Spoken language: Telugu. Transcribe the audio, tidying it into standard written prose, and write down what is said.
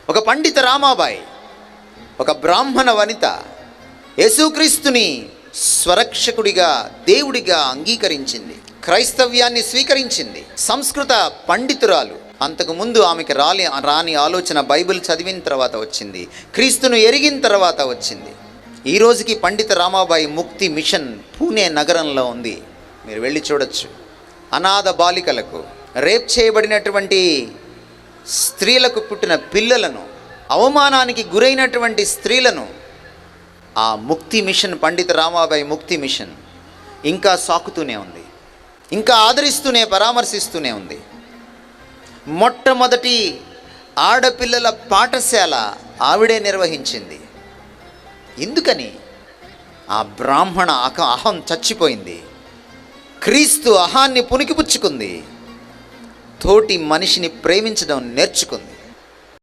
ఒక పండిత రామాబాయి, ఒక బ్రాహ్మణ వనిత యేసుక్రీస్తుని స్వరక్షకుడిగా, దేవుడిగా అంగీకరించింది, క్రైస్తవ్యాన్ని స్వీకరించింది. సంస్కృత పండితురాలు. అంతకుముందు ఆమెకి రాని ఆలోచన బైబిల్ చదివిన తర్వాత వచ్చింది, క్రీస్తును ఎరిగిన తర్వాత వచ్చింది. ఈ రోజుకి పండిత రామాబాయి ముక్తి మిషన్ పూణే నగరంలో ఉంది. మీరు వెళ్ళి చూడొచ్చు. అనాథ బాలికలకు, రేప్ చేయబడినటువంటి స్త్రీలకు పుట్టిన పిల్లలను, అవమానానికి గురైనటువంటి స్త్రీలను ఆ ముక్తి మిషన్, పండిత రామాబాయి ముక్తి మిషన్ ఇంకా సాకుతూనే ఉంది, ఇంకా ఆదరిస్తూనే, పరామర్శిస్తూనే ఉంది. మొట్టమొదటి ఆడపిల్లల పాఠశాల ఆవిడే నిర్వహించింది. ఎందుకని? ఆ బ్రాహ్మణ అహం చచ్చిపోయింది. క్రీస్తు అహాన్ని పుణికిపుచ్చుకుంది. తోటి మనిషిని ప్రేమించడం నేర్చుకుంది.